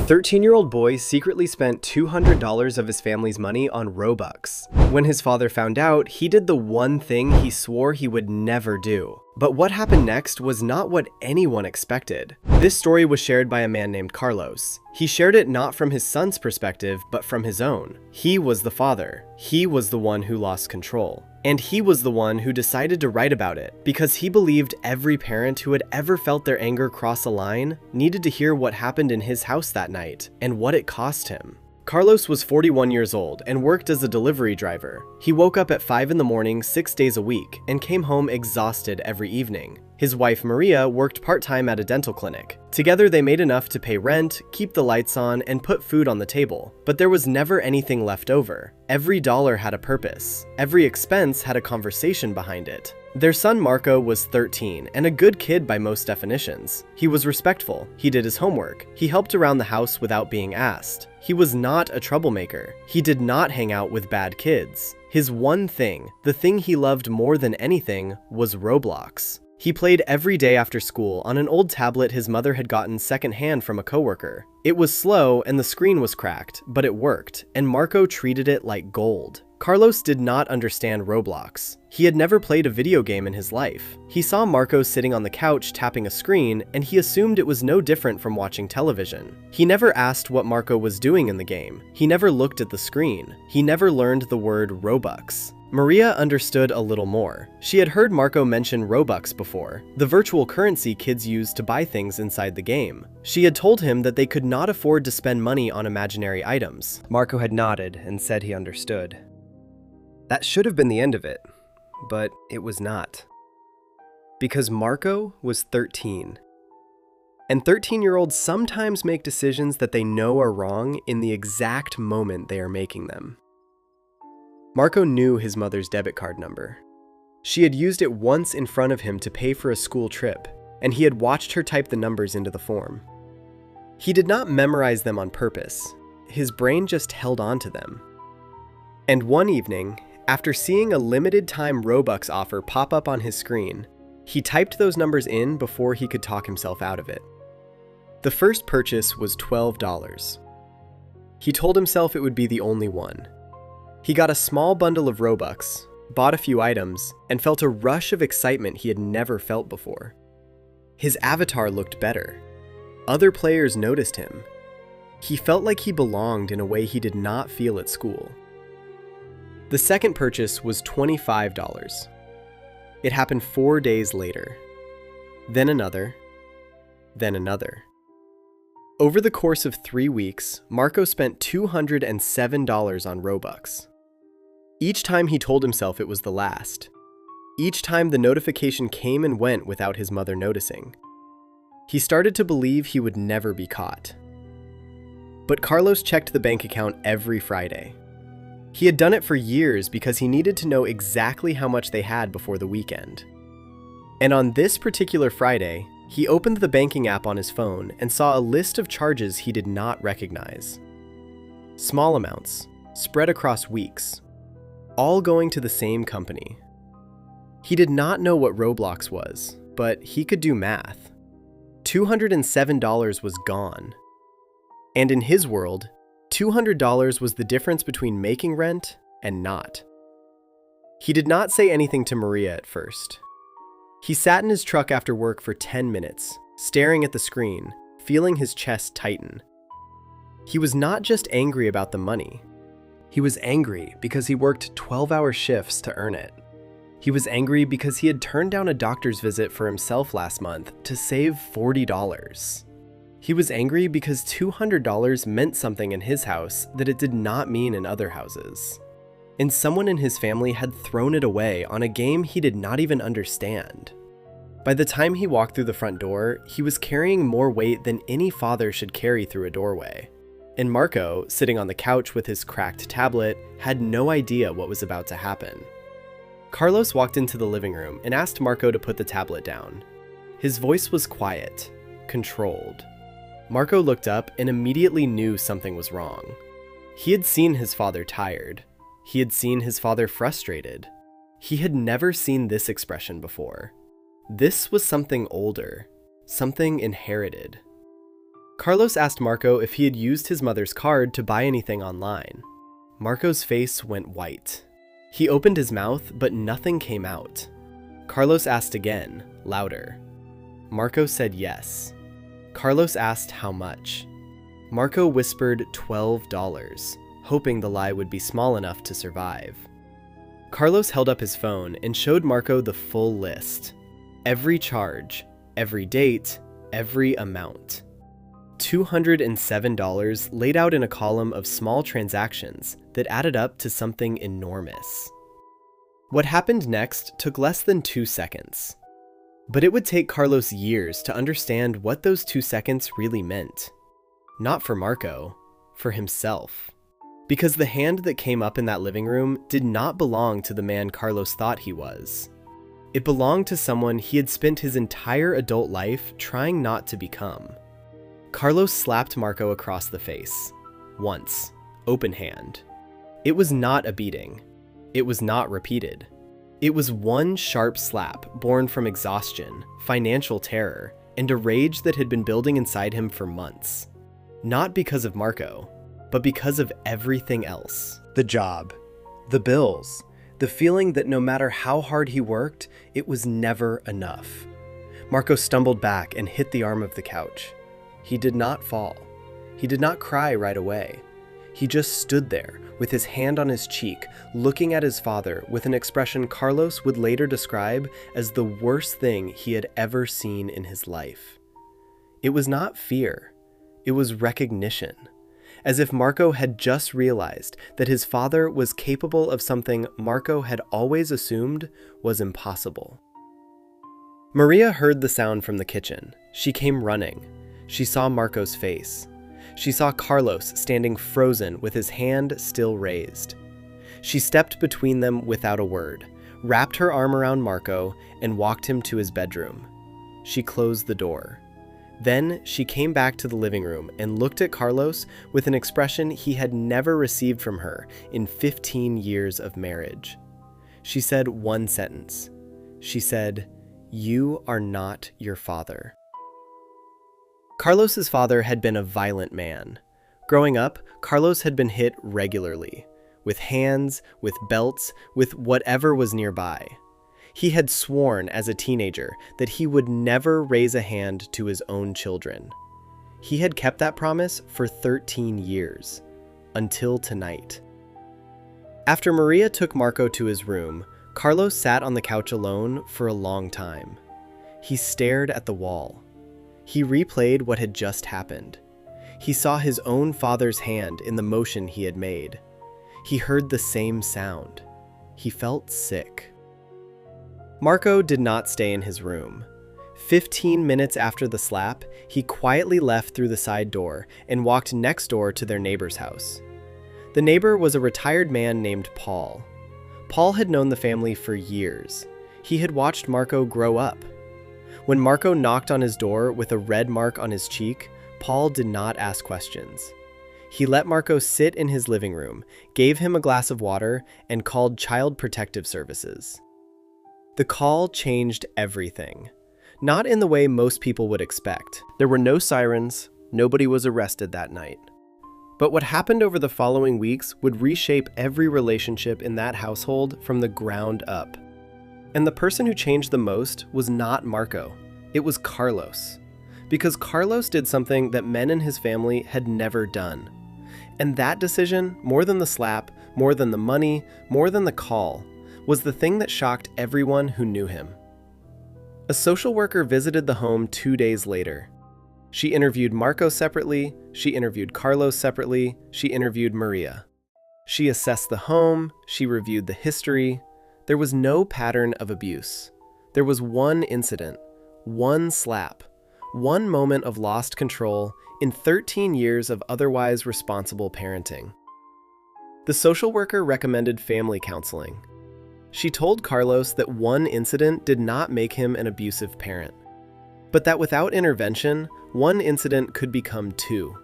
13-year-old boy secretly spent $200 of his family's money on Robux. When his father found out, he did the one thing he swore he would never do. But what happened next was not what anyone expected. This story was shared by a man named Carlos. He shared it not from his son's perspective, but from his own. He was the father. He was the one who lost control. And he was the one who decided to write about it, because he believed every parent who had ever felt their anger cross a line needed to hear what happened in his house that night, and what it cost him. Carlos was 41 years old and worked as a delivery driver. He woke up at 5 in the morning 6 days a week and came home exhausted every evening. His wife Maria worked part-time at a dental clinic. Together they made enough to pay rent, keep the lights on, and put food on the table. But there was never anything left over. Every dollar had a purpose. Every expense had a conversation behind it. Their son Marco was 13 and a good kid by most definitions. He was respectful, he did his homework, he helped around the house without being asked. He was not a troublemaker. He did not hang out with bad kids. His one thing, the thing he loved more than anything, was Roblox. He played every day after school on an old tablet his mother had gotten secondhand from a coworker. It was slow and the screen was cracked, but it worked, and Marco treated it like gold. Carlos did not understand Roblox. He had never played a video game in his life. He saw Marco sitting on the couch tapping a screen, and he assumed it was no different from watching television. He never asked what Marco was doing in the game. He never looked at the screen. He never learned the word Robux. Maria understood a little more. She had heard Marco mention Robux before, the virtual currency kids use to buy things inside the game. She had told him that they could not afford to spend money on imaginary items. Marco had nodded and said he understood. That should have been the end of it, but it was not. Because Marco was 13. And 13-year-olds sometimes make decisions that they know are wrong in the exact moment they are making them. Marco knew his mother's debit card number. She had used it once in front of him to pay for a school trip, and he had watched her type the numbers into the form. He did not memorize them on purpose. His brain just held on to them. And one evening, after seeing a limited-time Robux offer pop up on his screen, he typed those numbers in before he could talk himself out of it. The first purchase was $12. He told himself it would be the only one. He got a small bundle of Robux, bought a few items, and felt a rush of excitement he had never felt before. His avatar looked better. Other players noticed him. He felt like he belonged in a way he did not feel at school. The second purchase was $25. It happened 4 days later. Then another. Then another. Over the course of 3 weeks, Marco spent $207 on Robux. Each time he told himself it was the last. Each time the notification came and went without his mother noticing. He started to believe he would never be caught. But Carlos checked the bank account every Friday. He had done it for years because he needed to know exactly how much they had before the weekend. And on this particular Friday, he opened the banking app on his phone and saw a list of charges he did not recognize. Small amounts, spread across weeks, all going to the same company. He did not know what Roblox was, but he could do math. $207 was gone. And in his world, $200 was the difference between making rent and not. He did not say anything to Maria at first. He sat in his truck after work for 10 minutes, staring at the screen, feeling his chest tighten. He was not just angry about the money. He was angry because he worked 12-hour shifts to earn it. He was angry because he had turned down a doctor's visit for himself last month to save $40. He was angry because $200 meant something in his house that it did not mean in other houses. And someone in his family had thrown it away on a game he did not even understand. By the time he walked through the front door, he was carrying more weight than any father should carry through a doorway. And Marco, sitting on the couch with his cracked tablet, had no idea what was about to happen. Carlos walked into the living room and asked Marco to put the tablet down. His voice was quiet, controlled. Marco looked up and immediately knew something was wrong. He had seen his father tired. He had seen his father frustrated. He had never seen this expression before. This was something older, something inherited. Carlos asked Marco if he had used his mother's card to buy anything online. Marco's face went white. He opened his mouth, but nothing came out. Carlos asked again, louder. Marco said yes. Carlos asked how much. Marco whispered $12, hoping the lie would be small enough to survive. Carlos held up his phone and showed Marco the full list. Every charge, every date, every amount. $207 laid out in a column of small transactions that added up to something enormous. What happened next took less than 2 seconds. But it would take Carlos years to understand what those 2 seconds really meant. Not for Marco, for himself. Because the hand that came up in that living room did not belong to the man Carlos thought he was. It belonged to someone he had spent his entire adult life trying not to become. Carlos slapped Marco across the face. Once. Open hand. It was not a beating. It was not repeated. It was one sharp slap born from exhaustion, financial terror, and a rage that had been building inside him for months. Not because of Marco, but because of everything else. The job, the bills, the feeling that no matter how hard he worked, it was never enough. Marco stumbled back and hit the arm of the couch. He did not fall. He did not cry right away. He just stood there with his hand on his cheek, looking at his father with an expression Carlos would later describe as the worst thing he had ever seen in his life. It was not fear. It was recognition. As if Marco had just realized that his father was capable of something Marco had always assumed was impossible. Maria heard the sound from the kitchen. She came running. She saw Marco's face. She saw Carlos standing frozen with his hand still raised. She stepped between them without a word, wrapped her arm around Marco, and walked him to his bedroom. She closed the door. Then she came back to the living room and looked at Carlos with an expression he had never received from her in 15 years of marriage. She said one sentence. She said, "You are not your father." Carlos's father had been a violent man. Growing up, Carlos had been hit regularly, with hands, with belts, with whatever was nearby. He had sworn as a teenager that he would never raise a hand to his own children. He had kept that promise for 13 years, until tonight. After Maria took Marco to his room, Carlos sat on the couch alone for a long time. He stared at the wall. He replayed what had just happened. He saw his own father's hand in the motion he had made. He heard the same sound. He felt sick. Marco did not stay in his room. 15 minutes after the slap, he quietly left through the side door and walked next door to their neighbor's house. The neighbor was a retired man named Paul. Paul had known the family for years. He had watched Marco grow up. When Marco knocked on his door with a red mark on his cheek, Paul did not ask questions. He let Marco sit in his living room, gave him a glass of water, and called Child Protective Services. The call changed everything. Not in the way most people would expect. There were no sirens, nobody was arrested that night. But what happened over the following weeks would reshape every relationship in that household from the ground up. And the person who changed the most was not Marco, it was Carlos. Because Carlos did something that men in his family had never done. And that decision, more than the slap, more than the money, more than the call, was the thing that shocked everyone who knew him. A social worker visited the home 2 days later. She interviewed Marco separately, she interviewed Carlos separately, she interviewed Maria. She assessed the home, she reviewed the history. There was no pattern of abuse. There was one incident, one slap, one moment of lost control in 13 years of otherwise responsible parenting. The social worker recommended family counseling. She told Carlos that one incident did not make him an abusive parent, but that without intervention, one incident could become 2.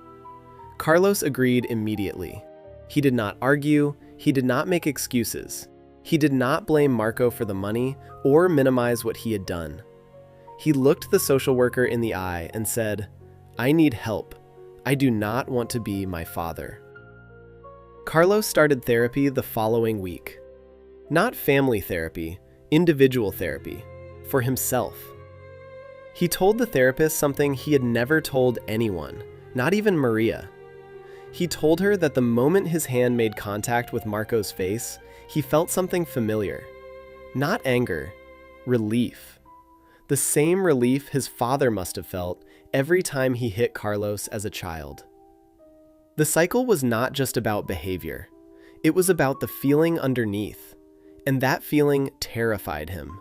Carlos agreed immediately. He did not argue, he did not make excuses. He did not blame Marco for the money or minimize what he had done. He looked the social worker in the eye and said, "I need help, I do not want to be my father. Carlos started therapy the following week. Not family therapy, individual therapy, for himself. He told the therapist something he had never told anyone, not even Maria. He told her that the moment his hand made contact with Marco's face, he felt something familiar. Not anger, relief. The same relief his father must have felt every time he hit Carlos as a child. The cycle was not just about behavior. It was about the feeling underneath, and that feeling terrified him.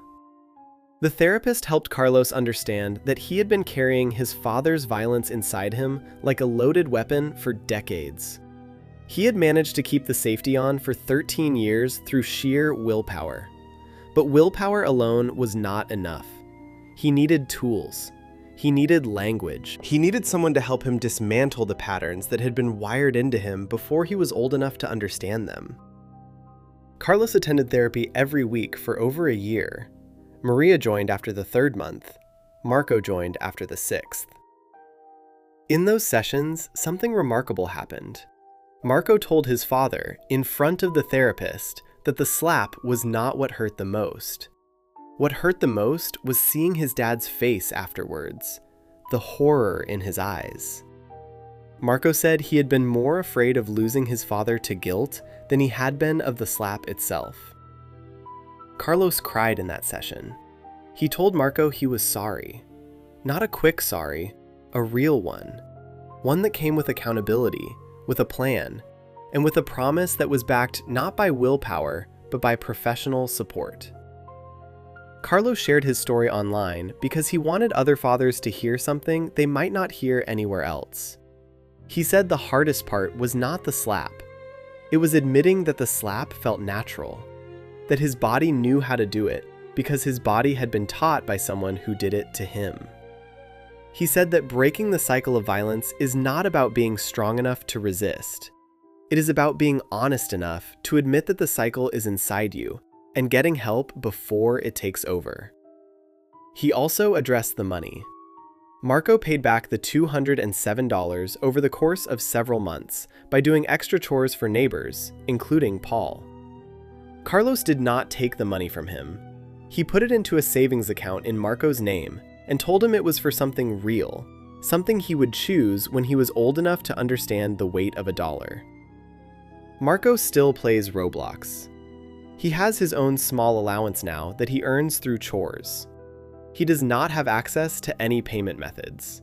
The therapist helped Carlos understand that he had been carrying his father's violence inside him like a loaded weapon for decades. He had managed to keep the safety on for 13 years through sheer willpower. But willpower alone was not enough. He needed tools. He needed language. He needed someone to help him dismantle the patterns that had been wired into him before he was old enough to understand them. Carlos attended therapy every week for over a year. Maria joined after the 3rd month. Marco joined after the 6th. In those sessions, something remarkable happened. Marco told his father, in front of the therapist, that the slap was not what hurt the most. What hurt the most was seeing his dad's face afterwards, the horror in his eyes. Marco said he had been more afraid of losing his father to guilt than he had been of the slap itself. Carlos cried in that session. He told Marco he was sorry. Not a quick sorry, a real one. One that came with accountability, with a plan, and with a promise that was backed not by willpower, but by professional support. Carlos shared his story online because he wanted other fathers to hear something they might not hear anywhere else. He said the hardest part was not the slap. It was admitting that the slap felt natural, that his body knew how to do it because his body had been taught by someone who did it to him. He said that breaking the cycle of violence is not about being strong enough to resist. It is about being honest enough to admit that the cycle is inside you and getting help before it takes over. He also addressed the money. Marco paid back the $207 over the course of several months by doing extra chores for neighbors, including Paul. Carlos did not take the money from him. He put it into a savings account in Marco's name and told him it was for something real, something he would choose when he was old enough to understand the weight of a dollar. Marco still plays Roblox. He has his own small allowance now that he earns through chores. He does not have access to any payment methods.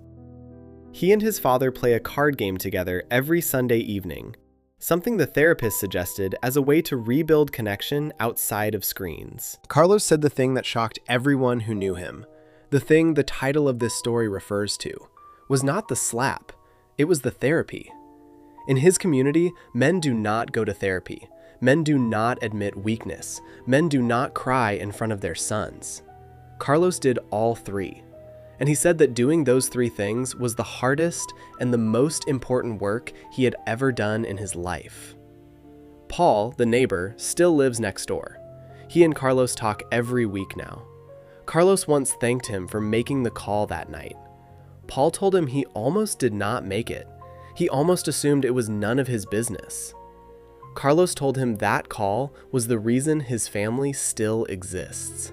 He and his father play a card game together every Sunday evening, something the therapist suggested as a way to rebuild connection outside of screens. Carlos said the thing that shocked everyone who knew him, the thing the title of this story refers to, was not the slap, it was the therapy. In his community, men do not go to therapy. Men do not admit weakness. Men do not cry in front of their sons. Carlos did all three, and he said that doing those 3 things was the hardest and the most important work he had ever done in his life. Paul, the neighbor, still lives next door. He and Carlos talk every week now. Carlos once thanked him for making the call that night. Paul told him he almost did not make it. He almost assumed it was none of his business. Carlos told him that call was the reason his family still exists.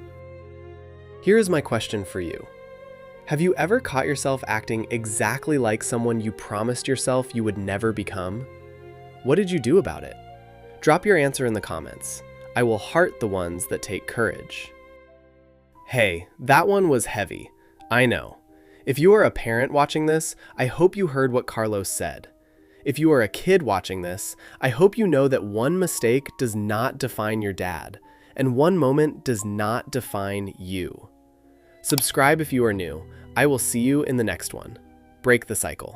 Here is my question for you. Have you ever caught yourself acting exactly like someone you promised yourself you would never become? What did you do about it? Drop your answer in the comments. I will heart the ones that take courage. Hey, that one was heavy. I know. If you are a parent watching this, I hope you heard what Carlos said. If you are a kid watching this, I hope you know that one mistake does not define your dad, and one moment does not define you. Subscribe if you are new. I will see you in the next one. Break the cycle.